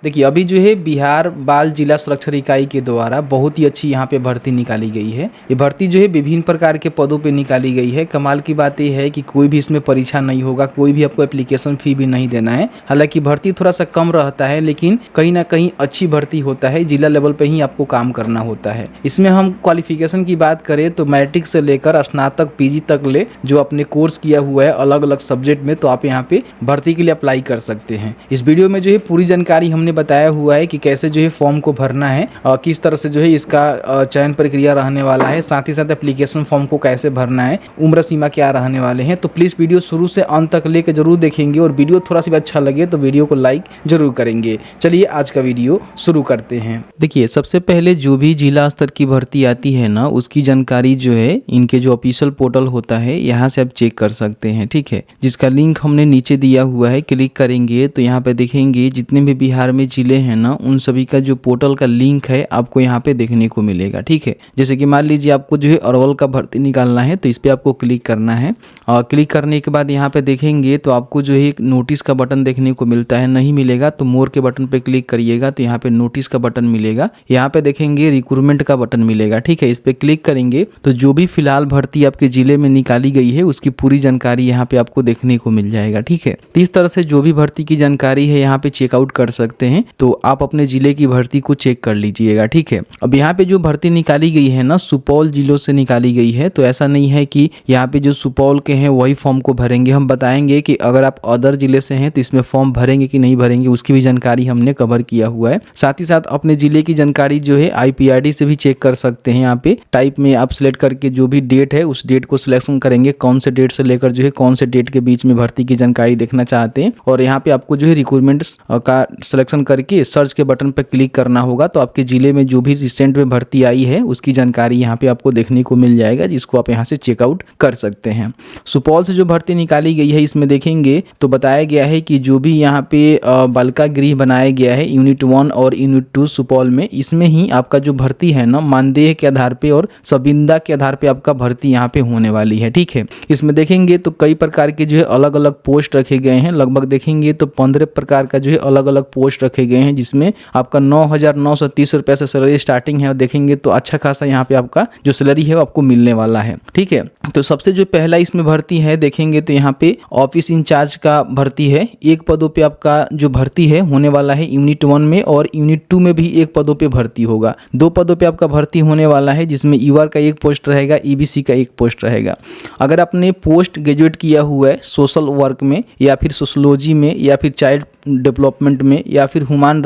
देखिए, अभी जो है बिहार बाल जिला सुरक्षा इकाई के द्वारा बहुत ही अच्छी यहाँ पे भर्ती निकाली गई है। ये भर्ती जो है विभिन्न प्रकार के पदों पे निकाली गई है। कमाल की बात ये है कि कोई भी इसमें परीक्षा नहीं होगा, कोई भी आपको एप्लीकेशन फ़ी भी नहीं देना है। हालांकि भर्ती थोड़ा सा कम रहता है, लेकिन कहीं ना कहीं अच्छी भर्ती होता है। जिला लेवल पर ही आपको काम करना होता है। इसमें हम क्वालिफिकेशन की बात करें तो मैट्रिक से लेकर स्नातक पीजी तक ले जो आपने कोर्स किया हुआ है अलग अलग सब्जेक्ट में, तो आप यहाँ पे भर्ती के लिए अप्लाई कर सकते हैं। इस वीडियो में जो है पूरी जानकारी हमने बताया हुआ है कि कैसे जो है फॉर्म को भरना है और किस तरह से जो है इसका चयन प्रक्रिया रहने वाला है, साथ ही साथ एप्लीकेशन फॉर्म को कैसे भरना है, उम्र सीमा क्या रहने वाले हैं। तो प्लीज़ वीडियो शुरू से अंत तक लेकर जरूर देखेंगे और वीडियो थोड़ा सा भी अच्छा लगे तो वीडियो को लाइक जरूर करेंगे। चलिए आज का वीडियो शुरू करते हैं। देखिए, सबसे पहले जो भी जिला स्तर की भर्ती आती है ना, उसकी जानकारी जो है इनके जो ऑफिशियल पोर्टल होता है यहाँ से आप चेक कर सकते हैं। ठीक है, जिसका लिंक हमने नीचे दिया हुआ है, क्लिक करेंगे तो यहाँ पे देखेंगे जितने भी बिहार में जिले हैं ना, उन सभी का जो पोर्टल का लिंक है आपको यहाँ पे देखने को मिलेगा। ठीक है, जैसे कि मान लीजिए आपको जो है अरवल का भर्ती निकालना है तो इस पर आपको क्लिक करना है और क्लिक करने के बाद यहाँ पे देखेंगे तो आपको जो है एक नोटिस का बटन देखने को मिलता है। नहीं मिलेगा तो मोर के बटन पे क्लिक करिएगा तो यहाँ पे नोटिस का बटन मिलेगा। यहाँ पे देखेंगे रिक्रूटमेंट का बटन मिलेगा। ठीक है, इस पे क्लिक करेंगे तो जो भी फिलहाल भर्ती आपके जिले में निकाली गई है उसकी पूरी जानकारी यहाँ पे आपको देखने को मिल जाएगा। ठीक है, तो इस तरह से जो भी भर्ती की जानकारी है यहाँ पे चेकआउट कर सकते हैं। तो आप अपने जिले की भर्ती को चेक कर लीजिएगा। ठीक है, अब यहाँ पे जो भर्ती निकाली गई है ना, सुपौल जिलों से निकाली गई है। तो ऐसा नहीं है कि यहाँ पे जो सुपौल के हैं वही फॉर्म को भरेंगे। हम बताएंगे कि अगर आप अदर जिले से हैं तो इसमें फॉर्म भरेंगे कि नहीं भरेंगे, उसकी भी जानकारी हमने कवर किया हुआ है। साथ ही साथ अपने जिले की जानकारी जो है IPRD से भी चेक कर सकते हैं। यहाँ पे टाइप में आप सिलेक्ट करके जो भी डेट है उस डेट को सिलेक्शन करेंगे, कौन से डेट से लेकर जो है कौन से डेट के बीच में भर्ती की जानकारी देखना चाहते हैं। और यहाँ पे आपको जो है रिक्रूटमेंट का सिलेक्शन करके सर्च के बटन पर क्लिक करना होगा तो आपके जिले में जो भी रिसेंट में भर्ती आई है उसकी जानकारी यहाँ पे आपको देखने को मिल जाएगा, जिसको आप यहाँ से चेकआउट कर सकते हैं। सुपौल से जो भर्ती निकाली गई है इसमें देखेंगे तो बताया गया है कि जो भी यहाँ पे बालिका गृह बनाया गया है यूनिट 1 और यूनिट 2 सुपौल में, इसमें ही आपका जो भर्ती है ना मानदेय के आधार पे और संविदा के आधार पे आपका भर्ती यहाँ पे होने वाली है। ठीक है, इसमें देखेंगे तो कई प्रकार के जो है अलग अलग पोस्ट रखे गए हैं। लगभग देखेंगे तो 15 प्रकार का जो है अलग अलग पोस्ट रखे गए हैं, जिसमें आपका 9,930 रुपये से सैलरी स्टार्टिंग है। और देखेंगे तो अच्छा खासा यहाँ पे आपका जो सैलरी है वो आपको मिलने वाला है। ठीक है, तो सबसे जो पहला इसमें भर्ती है देखेंगे तो यहाँ पे ऑफिस इंचार्ज का भर्ती है। एक पदों पे आपका जो भर्ती है होने वाला है यूनिट 1 में, और यूनिट 2 में भी एक पदों पे भर्ती होगा। 2 पदों पे आपका भर्ती होने वाला है, जिसमें ईआर का एक पोस्ट रहेगा, EBC का एक पोस्ट रहेगा। अगर आपने पोस्ट ग्रेजुएट किया हुआ है सोशल वर्क में या फिर सोशोलॉजी में या फिर चाइल्ड डेवलपमेंट में या फिर ह्यूमन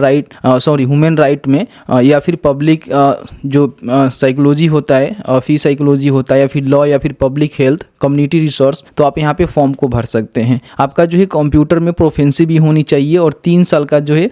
राइट में या फिर पब्लिक जो साइकोलॉजी होता है, फी साइकोलॉजी होता है, या फिर लॉ या फिर पब्लिक हेल्थ, कम्युनिटी रिसोर्स, तो आप यहाँ पे फॉर्म को भर सकते हैं। आपका जो है कंप्यूटर में प्रोफिशिएंसी भी होनी चाहिए और 3 साल का जो है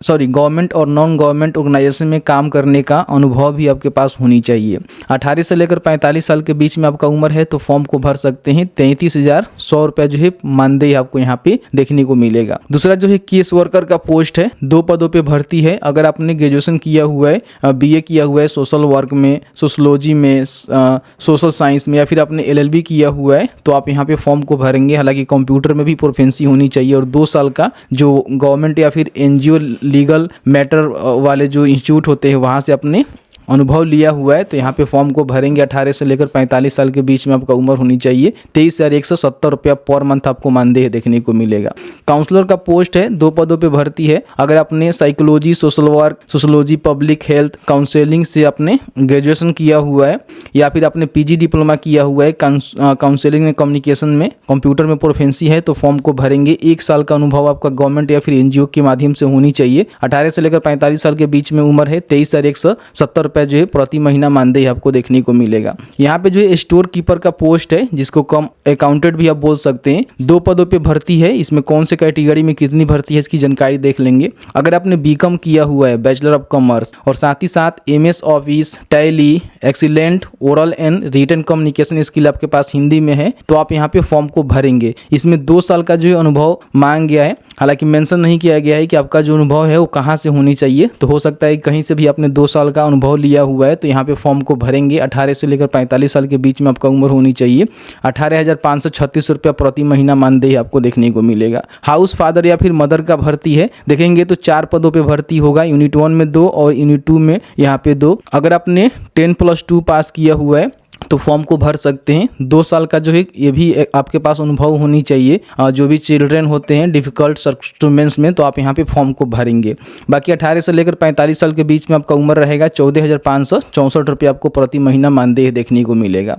गवर्नमेंट और नॉन गवर्नमेंट ऑर्गेनाइजेशन में काम करने का अनुभव भी आपके पास होनी चाहिए। 18 से लेकर 45 साल के बीच में आपका उम्र है तो फॉर्म को भर सकते हैं। 33,100 रुपये जो है मानदेय आपको यहाँ पे देखने को मिलेगा। दूसरा जो है केस वर्कर का पोस्ट है, 2 पदों पे भर्ती है। अगर आपने ग्रेजुएशन किया हुआ है, BA किया हुआ है सोशल वर्क में, सोशोलॉजी में, सोशल साइंस में, या फिर आपने LLB किया हुआ है तो आप यहाँ पे फॉर्म को भरेंगे। हालांकि कंप्यूटर में भी प्रोफिशिएंसी होनी चाहिए और 2 साल का जो गवर्नमेंट या फिर NGO लीगल मैटर वाले जो इंस्टीट्यूट होते हैं वहाँ से अपने अनुभव लिया हुआ है तो यहाँ पे फॉर्म को भरेंगे। 18 से लेकर 45 साल के बीच में आपका उम्र होनी चाहिए। 23,170 रुपया पर मंथ आपको मानदेय देखने को मिलेगा। काउंसलर का पोस्ट है, 2 पदों पे भर्ती है। अगर आपने psychology, social work, sociology, public health, counselling से आपने ग्रेजुएशन किया हुआ है या फिर आपने PG डिप्लोमा किया हुआ है काउंसलिंग में, कम्युनिकेशन में, कंप्यूटर में प्रोफिशिएंसी है तो फॉर्म को भरेंगे। 1 साल का अनुभव आपका गवर्नमेंट या फिर NGO के माध्यम से होनी चाहिए। 18 से लेकर 45 साल के बीच में उम्र है। 23,170 जो है प्रति महीना मानदेय आपको देखने को मिलेगा। यहाँ पे जो है स्टोर कीपर का पोस्ट है, जिसको कम अकाउंटेंट भी आप बोल सकते हैं। 2 पदों पे भर्ती है। इसमें कौन से कैटेगरी में कितनी भर्ती है इसकी जानकारी देख लेंगे। अगर आपने BCom किया हुआ है, बैचलर ऑफ कॉमर्स, और साथ ही साथ MS office, Tally, excellent oral and written communication skill आपके पास हिंदी में है तो आप यहाँ पे फॉर्म को भरेंगे। इसमें 2 साल का जो है अनुभव मांग गया है। हालांकि मेंशन नहीं किया गया है कि आपका जो अनुभव है वो कहाँ से होनी चाहिए, तो हो सकता है कहीं से भी आपने 2 साल का अनुभव लिया हुआ है तो यहाँ पे फॉर्म को भरेंगे। 18 से लेकर 45 साल के बीच में आपका उम्र होनी चाहिए। 18,536 रुपया प्रति महीना मानदेय आपको देखने को मिलेगा। हाउस फादर या फिर मदर का भर्ती है, देखेंगे तो 4 पदों पे भर्ती होगा। यूनिट 1 में 2 और यूनिट 2 में यहाँ पे 2। अगर आपने 10+2 पास किया हुआ है तो फॉर्म को भर सकते हैं। 2 साल का जो है ये भी आपके पास अनुभव होनी चाहिए। जो भी चिल्ड्रेन होते हैं डिफ़िकल्ट सर्कमस्टेंसेस में, तो आप यहाँ पे फॉर्म को भरेंगे। बाकी 18 से लेकर 45 साल के बीच में आपका उम्र रहेगा। 14,564 रुपये आपको प्रति महीना मानदेय देखने को मिलेगा।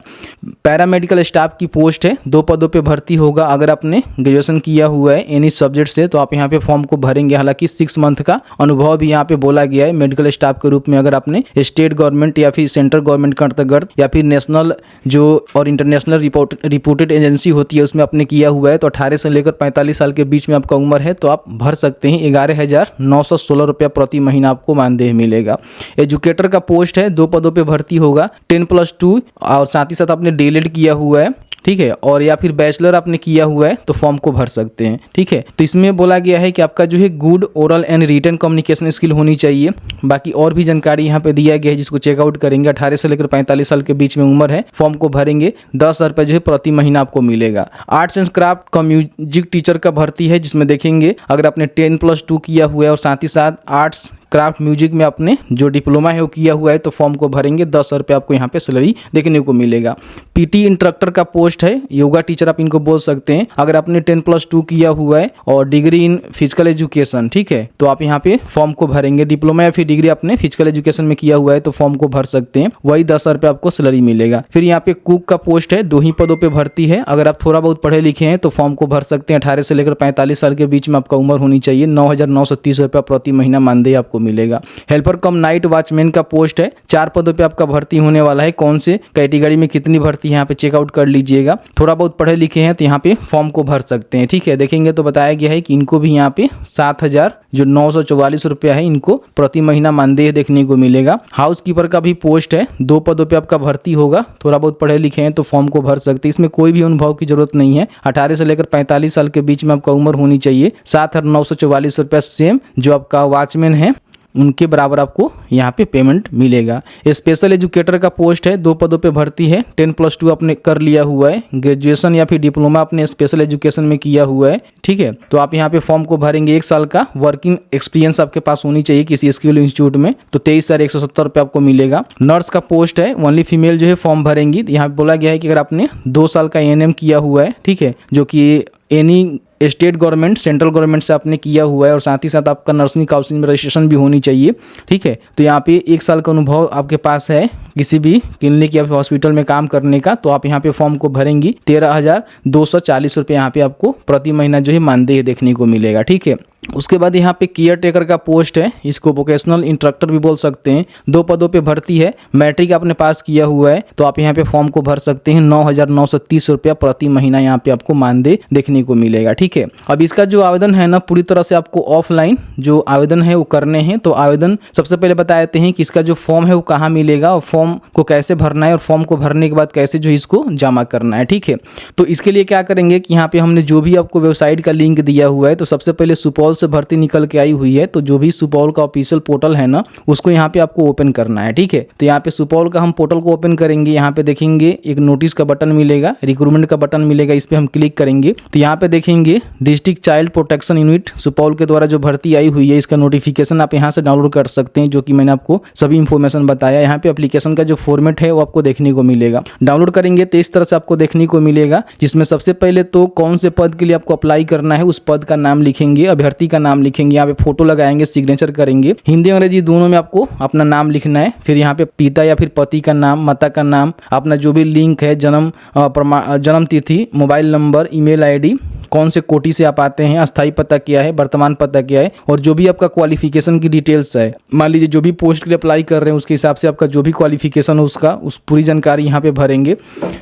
पैरामेडिकल स्टाफ की पोस्ट है, 2 पदों पे भर्ती होगा। अगर आपने ग्रेजुएशन किया हुआ है एनी सब्जेक्ट से तो आप यहाँ पे फॉर्म को भरेंगे। हालांकि 6 मंथ का अनुभव भी यहाँ पे बोला गया है मेडिकल स्टाफ के रूप में। अगर आपने स्टेट गवर्नमेंट या फिर सेंट्रल गवर्नमेंट के अंतर्गत या फिर नेशनल जो और इंटरनेशनल रिपोर्टेड एजेंसी होती है उसमें आपने किया हुआ है तो 18 से लेकर 45 साल के बीच में आपका उम्र है तो आप भर सकते हैं। 11,916 रुपया प्रति महीना आपको मानदेय मिलेगा। एजुकेटर का पोस्ट है, 2 पदों पे भर्ती होगा। 10+2 और साथ ही साथ आपने डीएलएड किया हुआ है, ठीक है, और या फिर बैचलर आपने किया हुआ है तो फॉर्म को भर सकते हैं। ठीक है, तो इसमें बोला गया है कि आपका जो है good oral and written communication skill होनी चाहिए। बाकी और भी जानकारी यहाँ पे दिया गया है जिसको चेकआउट करेंगे। 18 से लेकर 45 साल के बीच में उम्र है, फॉर्म को भरेंगे। 10,000 रुपये जो है प्रति महीना आपको मिलेगा। आर्ट्स एंड क्राफ्ट का म्यूजिक टीचर का भर्ती है जिसमें देखेंगे अगर आपने 10+2 किया हुआ है और साथ ही साथ आर्ट्स क्राफ्ट म्यूजिक में आपने जो डिप्लोमा है वो किया हुआ है तो फॉर्म को भरेंगे। 10,000 रुपये आपको यहाँ पे सैलरी देखने को मिलेगा। पीटी इंस्ट्रक्टर का पोस्ट है, योगा टीचर आप इनको बोल सकते हैं। अगर आपने 10+2 किया हुआ है और डिग्री इन फिजिकल एजुकेशन, ठीक है, तो आप यहाँ पे फॉर्म को भरेंगे। डिप्लोमा या फिर डिग्री आपने फिजिकल एजुकेशन में किया हुआ है तो फॉर्म को भर सकते हैं। वही 10,000 रुपये आपको सैलरी मिलेगा। फिर यहाँ पे कुक का पोस्ट है, 2 ही पदों पे भर्ती है। अगर आप थोड़ा बहुत पढ़े लिखे हैं तो फॉर्म को भर सकते हैं। 18 से लेकर 45 साल के बीच में आपका उम्र होनी चाहिए। 9,930 रुपया प्रति महीना मानदेय आपको मिलेगा। हेल्पर कम नाइट वॉचमैन का पोस्ट है, 4 पदों पे आपका भर्ती होने वाला है। कौन से कैटेगरी में कितनी भर्ती है यहाँ पे चेकआउट कर लीजिएगा। थोड़ा बहुत पढ़े लिखे हैं तो यहाँ पे फॉर्म को भर सकते हैं। ठीक है, देखेंगे तो बताया गया है कि इनको भी यहाँ पे 7,944 रुपया है इनको प्रति महीना मानदेय देखने को मिलेगा। हाउस कीपर का भी पोस्ट है, 2 पदों पे आपका भर्ती होगा। थोड़ा बहुत पढ़े लिखे हैं तो फॉर्म को भर सकते हैं। इसमें कोई भी अनुभव की जरूरत नहीं है। 18 से लेकर 45 साल के बीच में आपका उम्र होनी चाहिए। 7,944 रुपया सेम जो आपका वॉचमैन है उनके बराबर आपको यहाँ पे पेमेंट मिलेगा। स्पेशल एजुकेटर का पोस्ट है, 2 पदों पे भर्ती है। 10+2 आपने कर लिया हुआ है, ग्रेजुएशन या फिर डिप्लोमा आपने स्पेशल एजुकेशन में किया हुआ है, ठीक है, तो आप यहाँ पे फॉर्म को भरेंगे। 1 साल का वर्किंग एक्सपीरियंस आपके पास होनी चाहिए किसी स्किल इंस्टीट्यूट में, तो 23,170 रुपये आपको मिलेगा। नर्स का पोस्ट है, ओनली फीमेल जो है फॉर्म भरेंगी। यहाँ पे बोला गया है कि अगर आपने 2 साल का एएनएम किया हुआ है, ठीक है, जो कि any state government central government से आपने किया हुआ है और साथ ही साथ आपका नर्सिंग काउंसिल में रजिस्ट्रेशन भी होनी चाहिए। ठीक है, तो यहाँ पे 1 साल का अनुभव आपके पास है किसी भी क्लिनिक या हॉस्पिटल में काम करने का, तो आप यहाँ पे फॉर्म को भरेंगी। 13,240 रुपये यहाँ पे आपको प्रति महीना जो है मानदेय देखने को मिलेगा। ठीक है, उसके बाद यहाँ पे केयर टेकर का पोस्ट है, इसको वोकेशनल इंस्ट्रक्टर भी बोल सकते हैं। 2 पदों पे भर्ती है। मैट्रिक आपने पास किया हुआ है तो आप यहाँ पे फॉर्म को भर सकते हैं। 9,930 रुपया प्रति महीना यहाँ पे आपको मानदेय देखने को मिलेगा। ठीक है, अब इसका जो आवेदन है ना पूरी तरह से आपको ऑफलाइन जो आवेदन है वो करने हैं। तो आवेदन सबसे पहले बता देते हैं कि इसका जो फॉर्म है वो कहाँ मिलेगा और फॉर्म को कैसे भरना है और फॉर्म को भरने के बाद कैसे जो इसको जमा करना है। ठीक है, तो इसके लिए क्या करेंगे कि यहाँ पे हमने जो भी आपको वेबसाइट का लिंक दिया हुआ है, तो सबसे पहले सुपौल से भर्ती निकल के आई हुई है, तो जो भी सुपौल का ऑफिशियल पोर्टल है ना उसको यहाँ पे आपको ओपन करना है। ठीक है, तो यहाँ पे सुपौल का हम पोर्टल को ओपन करेंगे। यहाँ पे देखेंगे एक नोटिस का बटन मिलेगा, रिक्रूटमेंट का बटन मिलेगा, इस पे हम क्लिक करेंगे तो यहाँ पे देखेंगे district child protection unit Supaul के द्वारा जो भर्ती आई हुई है, इसका नोटिफिकेशन आप यहाँ से डाउनलोड कर सकते हैं, जो कि मैंने आपको सभी इंफॉर्मेशन बताया। यहाँ पे एप्लीकेशन का जो फॉर्मेट है वो आपको देखने को मिलेगा। डाउनलोड करेंगे तो इस तरह से आपको देखने को मिलेगा, जिसमें सबसे पहले तो कौन से पद के लिए आपको अप्लाई करना है उस पद का नाम लिखेंगे, अभ्यर्थी का नाम लिखेंगे, यहाँ पे फोटो लगाएंगे, सिग्नेचर करेंगे। हिंदी अंग्रेजी दोनों में आपको अपना नाम लिखना है। फिर यहाँ पे पिता या फिर पति का नाम, माता का नाम, अपना जो भी लिंक है, जन्म तिथि, मोबाइल नंबर, ईमेल आईडी, कौन से कोटि से आप आते हैं, अस्थायी पता क्या है, वर्तमान पता क्या है, और जो भी आपका क्वालिफिकेशन की डिटेल्स है, मान लीजिए जो भी पोस्ट के लिए अप्लाई कर रहे हैं उसके हिसाब से आपका जो भी क्वालिफिकेशन है उसका उस पूरी जानकारी यहाँ पे भरेंगे।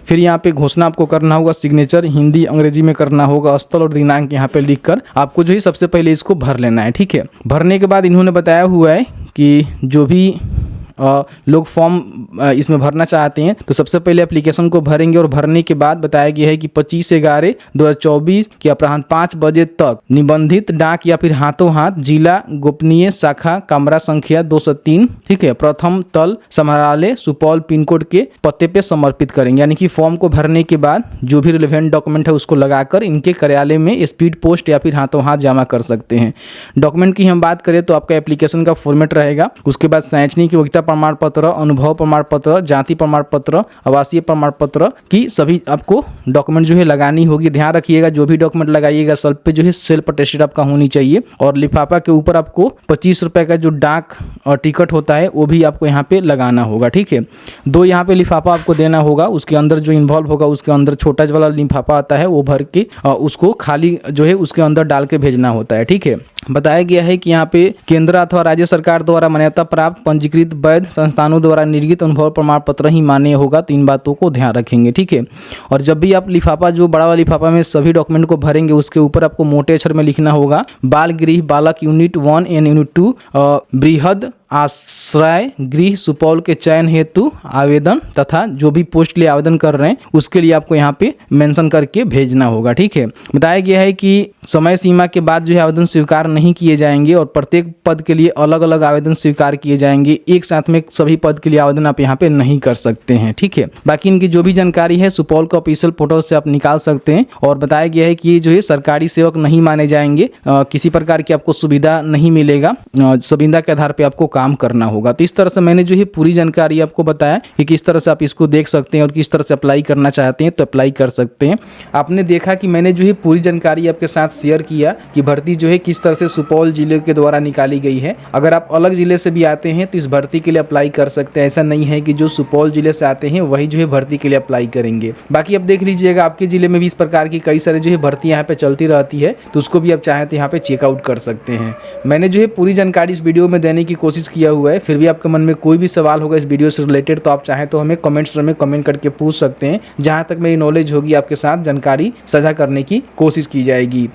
फिर यहाँ पे घोषणा आपको करना होगा, सिग्नेचर हिंदी अंग्रेजी में करना होगा, स्थल और दिनांक यहाँ पे लिखकर आपको जो है सबसे पहले इसको भर लेना है। ठीक है, भरने के बाद इन्होंने बताया हुआ है कि जो भी लोग फॉर्म इसमें भरना चाहते हैं तो सबसे पहले एप्लीकेशन को भरेंगे और भरने के बाद बताया गया है कि 25/11/2024 के अपराह्न 5 बजे तक निबंधित डाक या फिर हाथों हाथ जिला गोपनीय शाखा कमरा संख्या 203, ठीक है, प्रथम तल समाहरणालय सुपौल पिन कोड के पते पे समर्पित करेंगे। यानी कि फॉर्म को भरने के बाद जो भी रिलेवेंट डॉक्यूमेंट है उसको लगाकर इनके कार्यालय में स्पीड पोस्ट या फिर हाथों हाथ जमा कर सकते हैं। डॉक्यूमेंट की हम बात करें तो आपका एप्लीकेशन का फॉर्मेट रहेगा, उसके बाद शैक्षणिक योग्यता प्रमाण पत्र, अनुभव प्रमाण पत्र, जाति प्रमाण पत्र, आवासीय प्रमाण पत्र की सभी आपको डॉक्यूमेंट जो है लगानी होगी। ध्यान रखिएगा जो भी डॉक्यूमेंट लगाइएगा सेल्फ पे जो है सेल्फ अटेस्टेड आपका होनी चाहिए। और लिफाफा के ऊपर आपको 25 रुपये का जो डाक और टिकट होता है वो भी आपको यहाँ पे लगाना होगा, ठीक है। 2 यहाँ पे लिफाफा आपको देना होगा, उसके अंदर जो इन्वॉल्व होगा उसके अंदर छोटा वाला लिफाफा आता है वो भर के उसको खाली जो है उसके अंदर डाल के भेजना होता है, ठीक है। बताया गया है कि यहाँ पे केंद्र अथवा राज्य सरकार द्वारा मान्यता प्राप्त पंजीकृत वैध संस्थानों द्वारा निर्गत अनुभव प्रमाण पत्र ही मान्य होगा, तो इन बातों को ध्यान रखेंगे, ठीक है। और जब भी आप लिफाफा जो बड़ा वाला लिफाफा में सभी डॉक्यूमेंट को भरेंगे उसके ऊपर आपको मोटे अक्षर में लिखना होगा बाल गृह बालक यूनिट 1 एंड यूनिट 2 बृहद आश्रय गृह सुपौल के चयन हेतु आवेदन तथा जो भी पोस्ट के लिए आवेदन कर रहे हैं उसके लिए आपको यहाँ पे मेंशन करके भेजना होगा, ठीक है। बताया गया है कि समय सीमा के बाद जो है आवेदन स्वीकार नहीं किए जाएंगे और प्रत्येक पद के लिए अलग अलग आवेदन स्वीकार किए जाएंगे। एक साथ में सभी पद के लिए आवेदन आप यहाँ पे नहीं कर सकते हैं, ठीक है। बाकी इनकी जो भी जानकारी है सुपौल का ऑफिशियल पोर्टल से आप निकाल सकते हैं। और बताया गया है कि ये जो है सरकारी सेवक नहीं माने जाएंगे, किसी प्रकार की आपको सुविधा नहीं मिलेगा, संविदा के आधार पर आपको काम करना होगा। तो इस तरह से मैंने जो है पूरी जानकारी आपको बताया कि किस तरह से आप इसको देख सकते हैं और किस तरह से अप्लाई करना चाहते हैं तो अप्लाई कर सकते हैं। आपने देखा कि मैंने जो है पूरी जानकारी आपके साथ शेयर किया कि भर्ती जो है किस तरह से सुपौल जिले के द्वारा निकाली गई है। अगर आप अलग जिले से भी आते हैं तो इस भर्ती के लिए अप्लाई कर सकते हैं। ऐसा नहीं है कि जो सुपौल जिले से आते हैं वही जो है भर्ती के लिए अप्लाई करेंगे। बाकी अब देख लीजिएगा आपके जिले में भी इस प्रकार की कई सारे जो है भर्ती यहाँ पे चलती रहती है, तो उसको भी आप चाहें तो यहाँ पे चेकआउट कर सकते हैं। मैंने जो है पूरी जानकारी इस वीडियो में देने की कोशिश किया हुआ है। फिर भी आपके मन में कोई भी सवाल होगा इस वीडियो से रिलेटेड तो आप चाहें तो हमें कमेंट्स में कमेंट करके पूछ सकते हैं। जहां तक मेरी नॉलेज होगी आपके साथ जानकारी साझा करने की कोशिश की जाएगी।